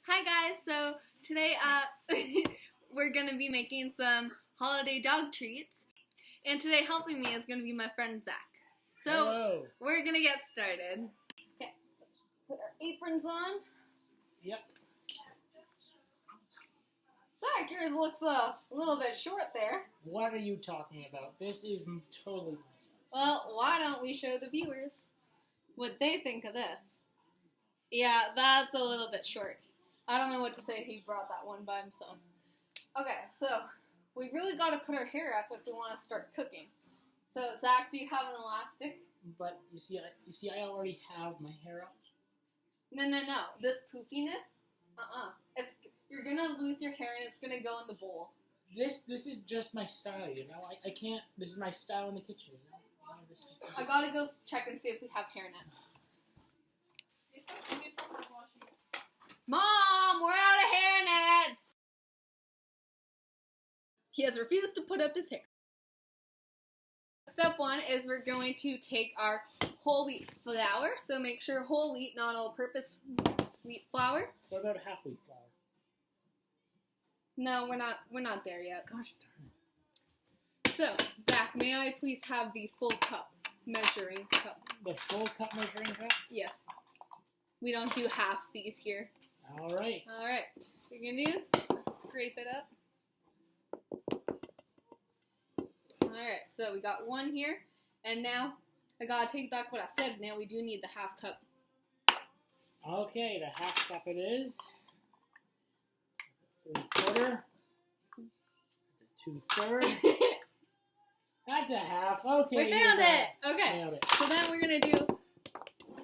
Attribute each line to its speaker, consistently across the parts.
Speaker 1: Hi guys, so today we're going to be making some holiday dog treats, and today helping me is going to be my friend Zach. So
Speaker 2: Hello.
Speaker 1: We're going to get started. Okay, put our aprons on.
Speaker 2: Yep.
Speaker 1: Zach, yours looks a little bit short there.
Speaker 2: What are you talking about? This is totally myself.
Speaker 1: Well, why don't we show the viewers what they think of this? Yeah, that's a little bit short. I don't know what to say if he brought that one by himself. Okay, so we really got to put our hair up if we want to start cooking. So, Zach, do you have an elastic?
Speaker 2: But you see, I already have my hair up.
Speaker 1: No. This poofiness? You're gonna lose your hair and it's gonna go in the bowl.
Speaker 2: This is just my style, you know. I can't. This is my style in the kitchen. You know?
Speaker 1: I gotta go check and see if we have hairnets. Mom, we're out of hairnets! He has refused to put up his hair. Step one is we're going to take our whole wheat flour. So make sure whole wheat, not all-purpose wheat flour.
Speaker 2: What about half wheat flour?
Speaker 1: No, we're not there yet. Gosh darn it. So, Zach, may I please have the full cup measuring cup?
Speaker 2: The full cup measuring cup?
Speaker 1: Yes. We don't do halfsies here.
Speaker 2: All right.
Speaker 1: All right. What you're gonna do? Scrape it up. All right. So we got one here, and now I gotta take back what I said. Now we do need the half cup.
Speaker 2: Okay, the half cup it is. 3/4. That's a 2/3. That's a half. Okay.
Speaker 1: We found it. Okay.
Speaker 2: Nailed it.
Speaker 1: So then we're gonna do.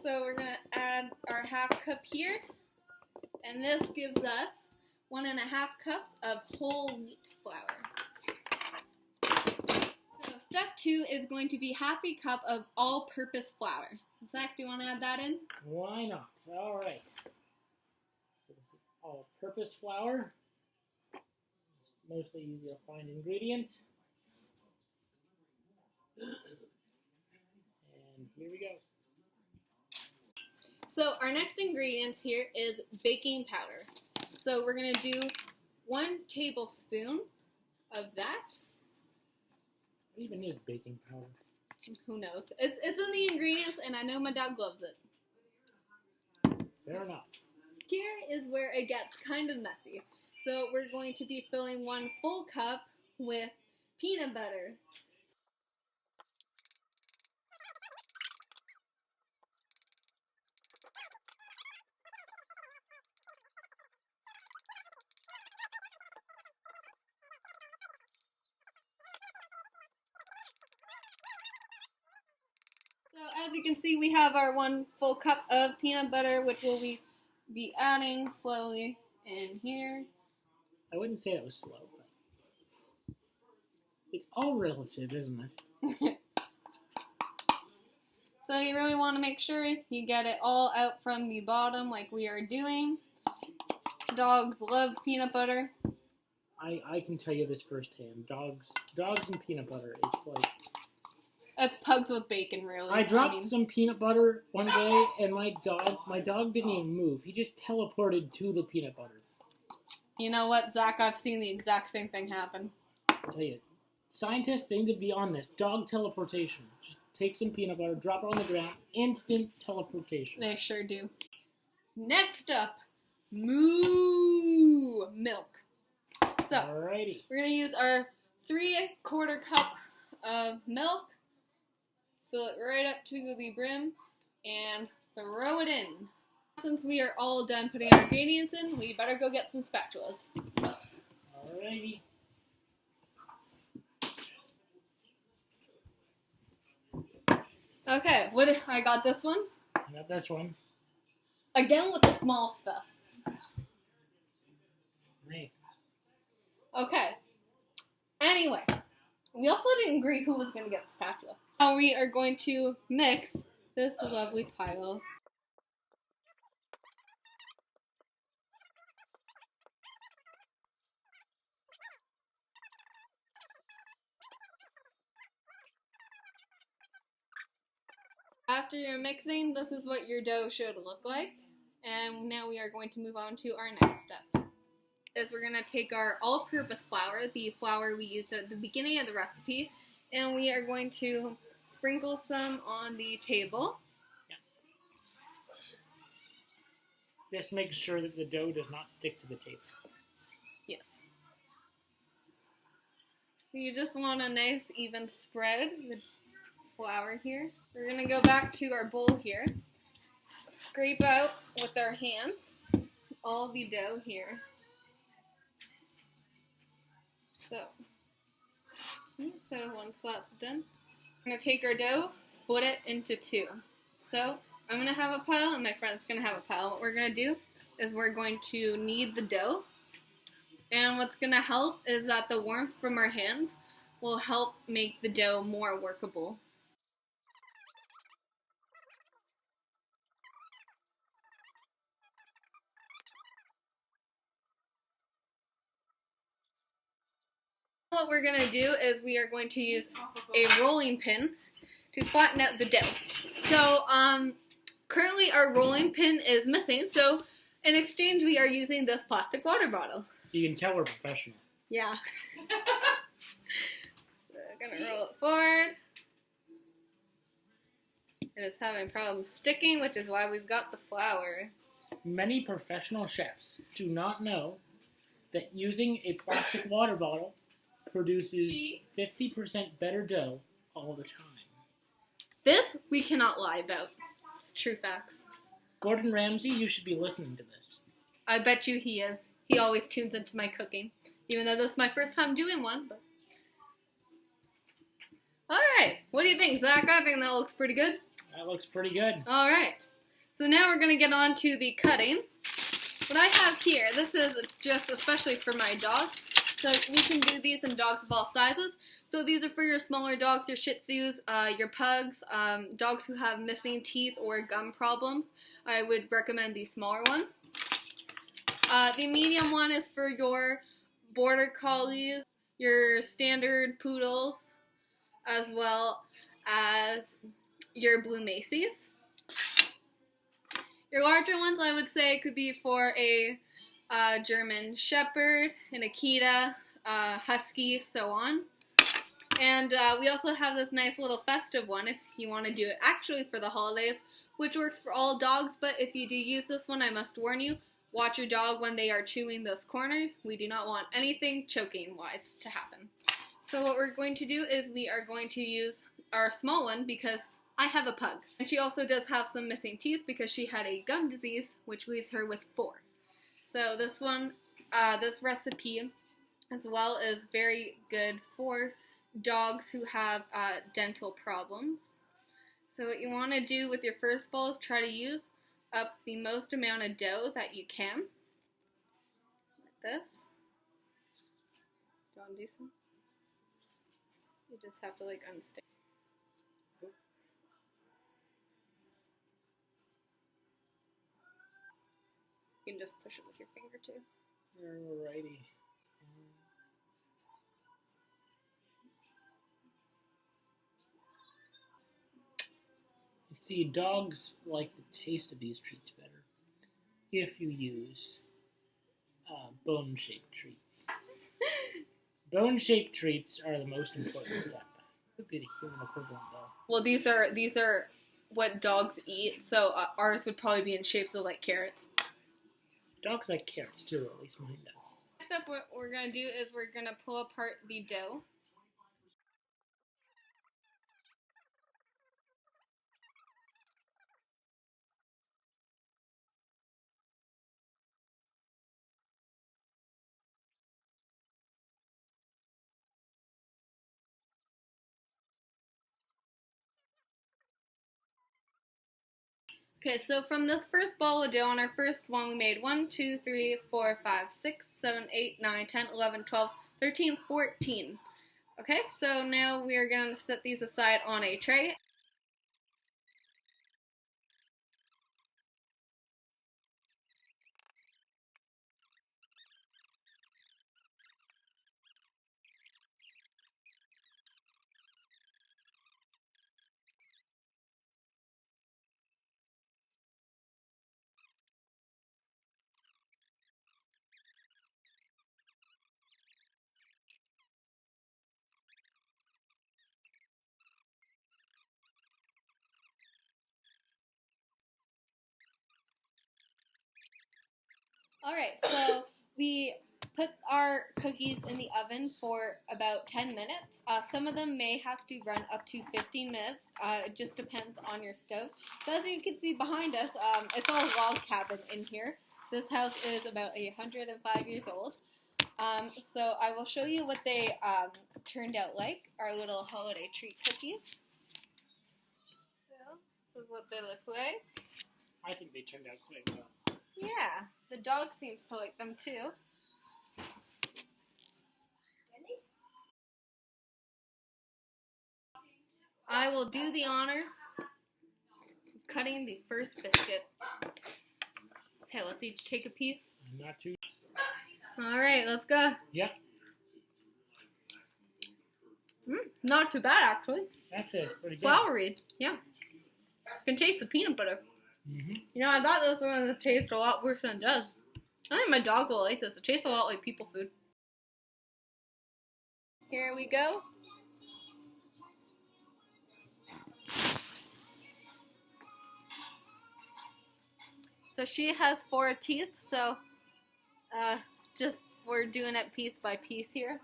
Speaker 1: So we're gonna add our half cup here, and this gives us 1.5 cups of whole wheat flour. So step 2 is going to be half a cup of all-purpose flour. Zach, do you want to add that in?
Speaker 2: Why not? All right. So this is all-purpose flour. It's mostly easy to find ingredient. And here we go.
Speaker 1: So our next ingredients here is baking powder. So we're going to do 1 tablespoon of that.
Speaker 2: What even is baking powder?
Speaker 1: Who knows? It's in the ingredients, and I know my dog loves it.
Speaker 2: Fair enough.
Speaker 1: Here is where it gets kind of messy. So we're going to be filling 1 full cup with peanut butter. So as you can see, we have our 1 full cup of peanut butter, which we'll be adding slowly in here.
Speaker 2: I wouldn't say it was slow, but it's all relative, isn't it?
Speaker 1: So you really want to make sure you get it all out from the bottom like we are doing. Dogs love peanut butter.
Speaker 2: I can tell you this firsthand. Dogs and peanut butter, it's like...
Speaker 1: That's pugs with bacon, really.
Speaker 2: I dropped some peanut butter one day, and my dog didn't even move. He just teleported to the peanut butter.
Speaker 1: You know what, Zach? I've seen the exact same thing happen.
Speaker 2: I'll tell you, scientists seem to be on this. Dog teleportation. Just take some peanut butter, drop it on the ground, instant teleportation.
Speaker 1: They sure do. Next up, moo milk. So,
Speaker 2: alrighty.
Speaker 1: We're going to use our 3/4 cup of milk. Fill it right up to the brim and throw it in. Since we are all done putting our ingredients in, we better go get some spatulas.
Speaker 2: Alrighty.
Speaker 1: Okay, I got this one.
Speaker 2: I got this one.
Speaker 1: Again with the small stuff.
Speaker 2: Hey.
Speaker 1: Okay. Anyway, we also didn't agree who was going to get the spatula. Now we are going to mix this lovely pile. After you're mixing, this is what your dough should look like. And now we are going to move on to our next step. Is we're going to take our all-purpose flour, the flour we used at the beginning of the recipe, and we are going to sprinkle some on the table.
Speaker 2: Yeah. This makes sure that the dough does not stick to the table.
Speaker 1: Yes. You just want a nice even spread with flour here. We're going to go back to our bowl here. Scrape out with our hands all the dough here. So once that's done, we're going to take our dough, split it into two. So I'm going to have a pile and my friend's going to have a pile. What we're going to do is we're going to knead the dough. And what's going to help is that the warmth from our hands will help make the dough more workable. What we're going to do is we are going to use a rolling pin to flatten out the dough. So currently our rolling pin is missing, so in exchange we are using this plastic water bottle.
Speaker 2: You can tell we're professional.
Speaker 1: Yeah. So we're going to roll it forward. It is having problems sticking, which is why we've got the flour.
Speaker 2: Many professional chefs do not know that using a plastic water bottle produces 50% better dough all the time.
Speaker 1: This we cannot lie about. It's true facts.
Speaker 2: Gordon Ramsay, you should be listening to this.
Speaker 1: I bet you he is. He always tunes into my cooking. Even though this is my first time doing one. But alright, what do you think, Zach? I think that looks pretty good.
Speaker 2: That looks pretty good.
Speaker 1: Alright, so now we're going to get on to the cutting. What I have here, this is just especially for my dogs. So you can do these in dogs of all sizes. So these are for your smaller dogs, your Shih Tzus, your pugs, dogs who have missing teeth or gum problems. I would recommend the smaller one. The medium one is for your border collies, your standard poodles, as well as your blue Macy's. Your larger ones, I would say, could be for a German Shepherd, an Akita, Husky, so on. And we also have this nice little festive one if you want to do it actually for the holidays, which works for all dogs, but if you do use this one, I must warn you, watch your dog when they are chewing this corner. We do not want anything choking-wise to happen. So what we're going to do is we are going to use our small one because I have a pug. And she also does have some missing teeth because she had a gum disease, which leaves her with 4. So this one, this recipe as well is very good for dogs who have dental problems. So what you want to do with your first bowl is try to use up the most amount of dough that you can. Like this. Do you want to do some? You just have to like unstick. You can just push it with your finger too.
Speaker 2: Alrighty. You see, dogs like the taste of these treats better if you use bone-shaped treats. Bone-shaped treats are the most important step. Would be the human equivalent, though.
Speaker 1: Well, these are what dogs eat, so ours would probably be in shapes of like carrots.
Speaker 2: Dogs like carrots too, or at least mine does.
Speaker 1: Next up, what we're gonna do is we're gonna pull apart the dough. Okay, so from this first ball of dough, on our first one, we made 1, 2, 3, 4, 5, 6, 7, 8, 9, 10, 11, 12, 13, 14. Okay, so now we are going to set these aside on a tray. Alright, so we put our cookies in the oven for about 10 minutes. Some of them may have to run up to 15 minutes. It just depends on your stove. So as you can see behind us, it's all log cabin in here. This house is about 105 years old. So I will show you what they turned out like, our little holiday treat cookies. So this is what they look like.
Speaker 2: I think they turned out quite well.
Speaker 1: Yeah, the dog seems to like them too. I will do the honors of cutting the first biscuit. Okay, let's each take a piece.
Speaker 2: Not too.
Speaker 1: Alright, let's go.
Speaker 2: Yep.
Speaker 1: Not too bad, actually.
Speaker 2: Actually, it's pretty good.
Speaker 1: Floury, yeah. You can taste the peanut butter.
Speaker 2: Mm-hmm.
Speaker 1: You know, I thought this was going to taste a lot worse than it does. I think my dog will like this. It tastes a lot like people food. Here we go. So she has 4 teeth, so just we're doing it piece by piece here.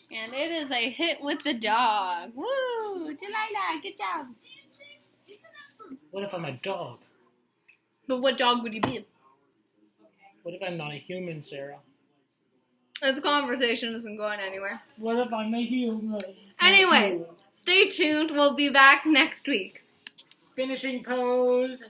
Speaker 1: And it is a hit with the dog. Woo! Delilah, good job.
Speaker 2: What if I'm a dog?
Speaker 1: But what dog would you be?
Speaker 2: What if I'm not a human, Sarah?
Speaker 1: This conversation isn't going anywhere.
Speaker 2: What if I'm a human?
Speaker 1: Anyway, stay tuned. We'll be back next week.
Speaker 2: Finishing pose.